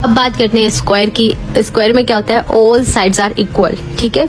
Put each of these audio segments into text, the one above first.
अब बात करते हैं स्क्वायर की। स्क्वायर में क्या होता है, ऑल साइड्स आर इक्वल। ठीक है,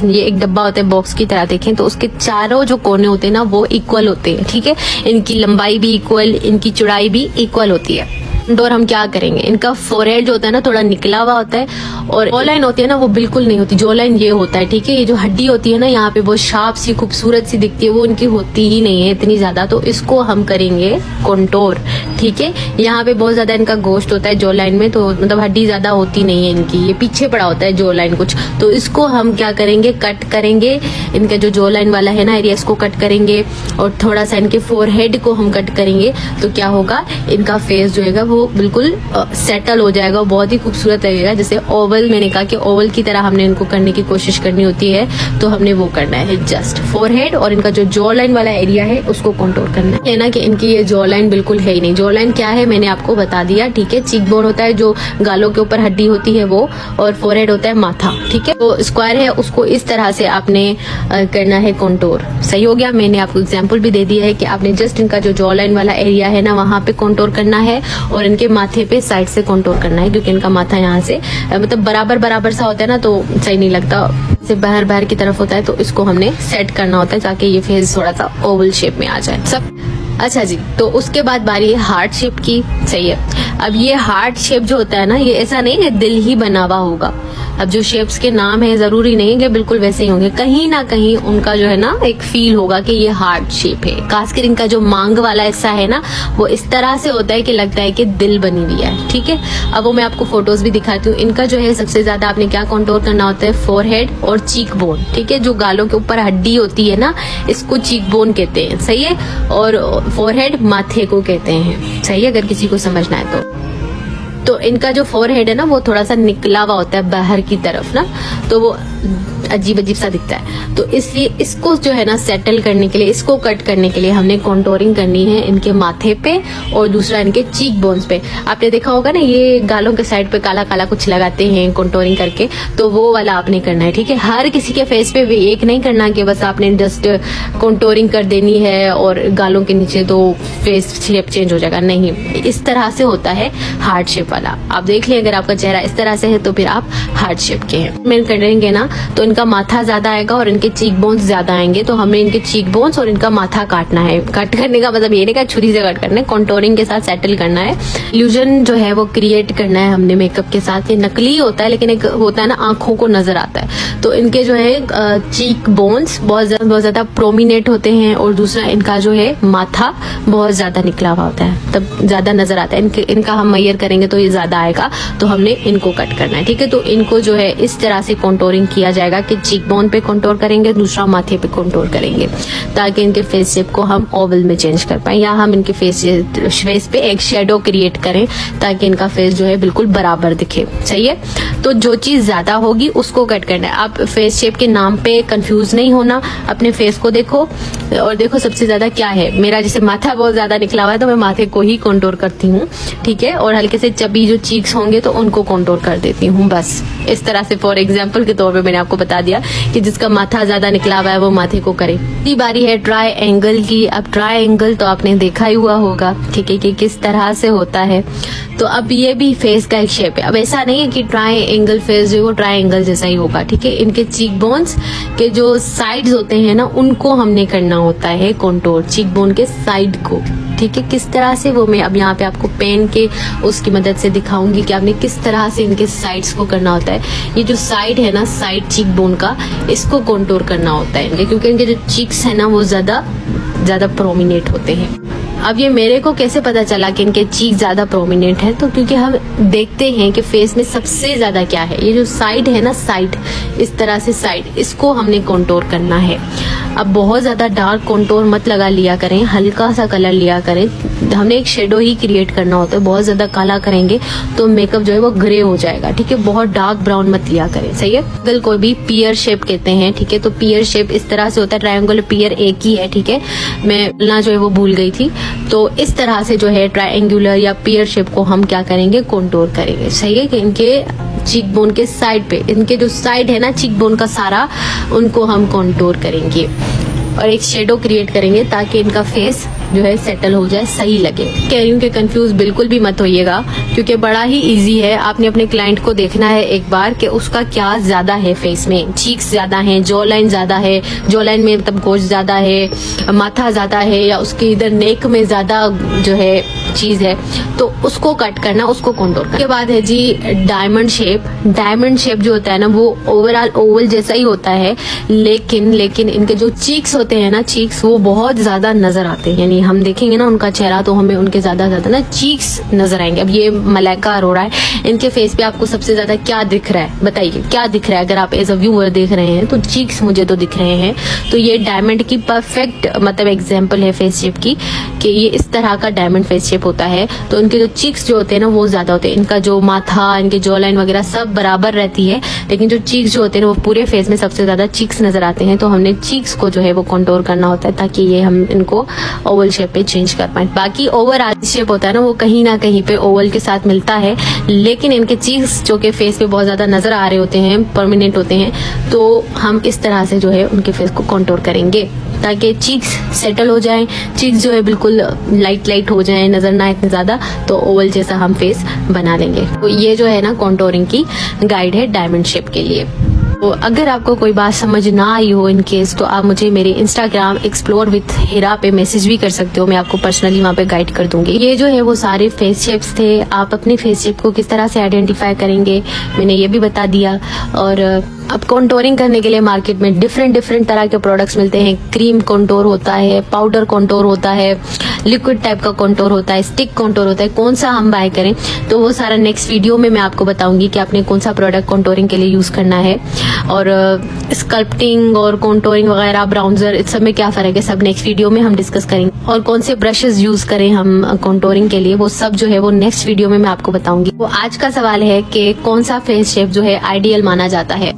ये एक डब्बा होता है बॉक्स की तरह, देखें तो उसके चारों जो कोने होते हैं ना वो इक्वल होते हैं। ठीक है, इनकी लंबाई भी इक्वल, इनकी चौड़ाई भी इक्वल होती है। और हम क्या करेंगे, इनका फोरहेड जो होता है ना थोड़ा निकला हुआ होता है, और जॉ लाइन होती है ना वो बिल्कुल नहीं होती। जॉ लाइन ये होता है, ठीक है, ये जो हड्डी होती है ना यहाँ पे वो शार्प सी खूबसूरत सी दिखती है, वो इनकी होती ही नहीं है इतनी ज्यादा। तो इसको हम करेंगे कंटूर। ठीक है, यहाँ पे बहुत ज्यादा इनका गोश्त होता है जॉ लाइन में, तो मतलब हड्डी ज्यादा होती नहीं है इनकी, ये पीछे पड़ा होता है जॉ लाइन कुछ। तो इसको हम क्या करेंगे, कट करेंगे। इनका जो जॉ लाइन वाला है ना एरिया, इसको कट करेंगे, और थोड़ा सा इनके फोरहेड को हम कट करेंगे। तो क्या होगा, इनका फेस जो है वो बिल्कुल सेटल हो जाएगा, बहुत ही खूबसूरत लगेगा। जैसे ओवल, मैंने कहा कि ओवल की तरह हमने इनको करने की कोशिश करनी होती है, तो हमने वो करना है। जस्ट फोरहेड और इनका जो जॉ लाइन वाला एरिया है उसको कंटूर करना है ना, कि इनकी ये जॉ लाइन बिल्कुल है ही नहीं। जॉ लाइन क्या है मैंने आपको बता दिया। ठीक है, चीक बोन होता है जो गालों के ऊपर हड्डी होती है वो, और फोरहेड होता है माथा। ठीक है, तो स्क्वायर है उसको इस तरह से आपने करना है कंटूर। सही हो गया, मैंने आपको एग्जाम्पल भी दे दिया है कि आपने जस्ट इनका जो जॉ लाइन वाला एरिया है ना वहां पे कंटूर करना है, और इनके माथे पे साइड से कंटूर करना है, क्योंकि इनका माथा यहाँ से मतलब बराबर बराबर सा होता है ना, तो सही नहीं लगता, से बाहर बाहर की तरफ होता है। तो इसको हमने सेट करना होता है ताकि ये फेस थोड़ा सा ओवल शेप में आ जाए सब। अच्छा जी, तो उसके बाद बारी है हार्ट शेप की। सही है, अब ये हार्ट शेप जो होता है ना, ये ऐसा नहीं है दिल ही बना हुआ होगा। अब जो शेप्स के नाम है जरूरी नहीं है कि बिल्कुल वैसे ही होंगे, कहीं ना कहीं उनका जो है ना एक फील होगा कि ये हार्ट शेप है। खासकर इनका जो मांग वाला हिस्सा है ना वो इस तरह से होता है कि लगता है कि दिल बनी हुई है। ठीक है, अब वो मैं आपको फोटोज भी दिखाती हूँ। इनका जो है सबसे ज्यादा आपने क्या कंटूर करना होता है, फोरहेड और चीक बोन। ठीक है, जो गालों के ऊपर हड्डी होती है ना इसको चीक बोन कहते हैं। सही है, और फोरहेड माथे को कहते हैं। सही है, अगर किसी को समझना है तो इनका जो फोरहेड है ना वो थोड़ा सा निकला हुआ होता है बाहर की तरफ ना, तो वो अजीब अजीब सा दिखता है। तो इसलिए इसको जो है ना सेटल करने के लिए, इसको कट करने के लिए हमने कंटूरिंग करनी है इनके माथे पे, और दूसरा इनके चीक बोन्स पे। आपने देखा होगा ना ये गालों के साइड पे काला काला कुछ लगाते हैं कंटूरिंग करके, तो वो वाला आपने करना है। ठीक है, हर किसी के फेस पे एक नहीं करना कि बस आपने जस्ट कंटूरिंग कर देनी है और गालों के नीचे तो फेस शेप चेंज हो जाएगा। नहीं, इस तरह से होता है हार्ट शेप वाला। आप देख लिया, अगर आपका चेहरा इस तरह से है तो फिर आप हार्ट शेप के हैं। मैं करेंगे ना तो इनका माथा ज्यादा आएगा और इनके चीक बोन्स ज्यादा आएंगे, तो हमें इनके चीक बोन्स और इनका माथा काटना है। कट करने का मतलब ये नहीं कि छुरी से कट करना है, कंटूरिंग के साथ सेटल करना है। इल्यूजन जो है वो क्रिएट करना है हमने मेकअप के साथ। ये नकली होता है लेकिन एक होता है ना आंखों को नजर आता है। तो इनके जो है चीक बोन्स बहुत ज्यादा प्रोमिनेट होते हैं, और दूसरा इनका जो है माथा बहुत ज्यादा निकला हुआ होता है, तब ज्यादा नजर आता है। इनका हम मैयर करेंगे तो ये ज्यादा आएगा, तो हमने इनको कट करना है। ठीक है, तो इनको जो है इस तरह से कंटूरिंग किया जाएगा कि चीक बोन पे कंटूर करेंगे, दूसरा माथे पे कंटूर करेंगे, ताकि इनके फेस शेप को हम ओवल में चेंज कर पाए, या हम इनके फेस पे एक शेडो क्रिएट करें ताकि इनका फेस जो है बिल्कुल बराबर दिखे। सही है, तो जो चीज ज्यादा होगी उसको कट करना है। आप फेस शेप के नाम पे कंफ्यूज नहीं होना, अपने फेस को देखो और देखो सबसे ज्यादा क्या है। मेरा जैसे माथा बहुत ज्यादा निकला हुआ है तो मैं माथे को ही कंटूर करती हूँ। ठीक है, और हल्के से चबी जो चीक्स होंगे तो उनको कंटूर कर देती हूँ, बस इस तरह से। फॉर एग्जाम्पल के तौर पे मैंने आपको बता दिया कि जिसका माथा ज्यादा निकला हुआ है वो माथे को करे। अगली बारी है ट्राई एंगल की। अब ट्राई एंगल तो आपने देखा ही हुआ होगा, ठीक है, कि किस तरह से होता है। तो अब ये भी फेस का एक शेप है। अब ऐसा नहीं है कि ट्राई एंगल फेस जो वो ट्राई एंगल जैसा ही होगा। ठीक है, इनके चीक बोन्स के जो साइड्स होते हैं ना उनको हमने करना होता है कंटूर, चीक बोन के साइड को। ठीक है, किस तरह से वो मैं अब यहाँ पे आपको पेन के उसकी मदद से दिखाऊंगी कि आपने किस तरह से इनके साइड्स को करना होता है। ये जो साइड है ना, साइड चीक बोन का, इसको कंटूर करना होता है इनके, क्योंकि इनके जो चीक्स है ना वो ज्यादा प्रोमिनेट होते हैं। अब ये मेरे को कैसे पता चला कि इनके चीक ज्यादा प्रोमिनेंट है, तो क्योंकि हम देखते हैं कि फेस में सबसे ज्यादा क्या है, ये जो साइड है ना, साइड इस तरह से साइड, इसको हमने कंटूर करना है। अब बहुत ज्यादा डार्क कंटूर मत लगा लिया करें, हल्का सा कलर लिया करें। हमने एक शेडो ही क्रिएट करना होता है। बहुत ज्यादा काला करेंगे तो मेकअप जो है वो ग्रे हो जाएगा। ठीक है, बहुत डार्क ब्राउन मत लिया करें। सही है, एंगल को भी पियर शेप कहते हैं। ठीक है, तो पियर शेप इस तरह से होता है। ट्रायंगल पियर एक ही है। ठीक है, मैं ना जो है वो भूल गई थी। तो इस तरह से जो है ट्रायंगुलर या पियर शेप को हम क्या करेंगे, कंटूर करेंगे। सही है, कि इनके चीक बोन के साइड पे, इनके जो साइड है ना चीक बोन का सारा, उनको हम कंटूर करेंगे और एक शेडो क्रिएट करेंगे ताकि इनका फेस जो है सेटल हो जाए, सही लगे। कह रही हूँ कि कंफ्यूज बिल्कुल भी मत होइएगा, क्योंकि बड़ा ही इजी है। आपने अपने क्लाइंट को देखना है एक बार कि उसका क्या ज्यादा है फेस में, चीक्स ज्यादा है, जॉ लाइन ज्यादा है, जॉ लाइन में मतलब गोश्त ज्यादा है, माथा ज्यादा है, या उसके इधर नेक में ज्यादा जो है चीज है, तो उसको कट करना, उसको कंटूर करना। उसके बाद है जी डायमंड शेप। डायमंड शेप जो होता है ना, वो ओवरऑल ओवल जैसा ही होता है, लेकिन इनके जो चीक्स होते हैं ना, चीक्स वो बहुत ज्यादा नजर आते हैं। यानी हम देखेंगे ना उनका चेहरा तो हमें उनके ज्यादा ना चीक्स नजर आएंगे। अब ये मलाइका अरोड़ा है, इनके फेस पे आपको सबसे ज्यादा क्या दिख रहा है, बताइए क्या दिख रहा है? अगर आप एज अ व्यूअर देख रहे हैं तो चीक्स मुझे तो दिख रहे हैं। तो ये डायमंड की परफेक्ट मतलब एग्जाम्पल है फेस शेप की, कि ये इस तरह का डायमंड फेस शेप होता है। तो इनके जो चीक्स जो होते हैं ना वो ज्यादा होते हैं। इनका जो माथा, इनके जॉ लाइन वगैरह सब बराबर रहती है, लेकिन जो चीक्स जो होते हैं वो पूरे फेस में सबसे ज्यादा चीक्स नजर आते हैं। तो हमने चीक्स को जो है वो कंटूर करना होता है, ताकि ये हम इनको ओवल शेप पे चेंज कर पाए। बाकी ओवरऑल शेप होता है ना, वो कहीं ना कहीं पे ओवल के साथ मिलता है, लेकिन इनके चीक्स जो कि फेस पे बहुत ज्यादा नजर आ रहे होते हैं, परमानेंट होते हैं, तो हम इस तरह से जो है उनके फेस को कंटूर करेंगे, ताकि चीक्स सेटल हो जाएं, चीक्स जो है बिल्कुल लाइट हो जाएं, नजर ना इतने ज्यादा, तो ओवल जैसा हम फेस बना लेंगे। तो ये जो है ना कंटूरिंग की गाइड है डायमंड शेप के लिए। तो अगर आपको कोई बात समझ ना आई हो इन केस, तो आप मुझे मेरे इंस्टाग्राम एक्सप्लोर विथ हिरा पे मैसेज भी कर सकते हो, मैं आपको पर्सनली वहाँ पे गाइड कर दूंगी। ये जो है वो सारे फेस शेप्स थे। आप अपने फेस शेप को किस तरह से आइडेंटिफाई करेंगे मैंने ये भी बता दिया। और अब कंटूरिंग करने के लिए मार्केट में डिफरेंट तरह के प्रोडक्ट्स मिलते हैं। क्रीम कंटूर होता है, पाउडर कंटूर होता है, लिक्विड टाइप का कंटूर होता है, स्टिक कंटूर होता है। कौन सा हम बाय करें, तो वो सारा नेक्स्ट वीडियो में मैं आपको बताऊंगी कि आपने कौन सा प्रोडक्ट कंटूरिंग के लिए यूज करना है। और स्कल्पटिंग और कंटूरिंग वगैरह, ब्राउन्जर, इस सब में क्या फर्क है, सब नेक्स्ट वीडियो में हम डिस्कस करेंगे। और कौन से ब्रशेस यूज करें हम कंटूरिंग के लिए, वो सब जो है वो नेक्स्ट वीडियो में मैं आपको बताऊंगी। वो आज का सवाल है कि कौन सा फेस शेप जो है आइडियल माना जाता है।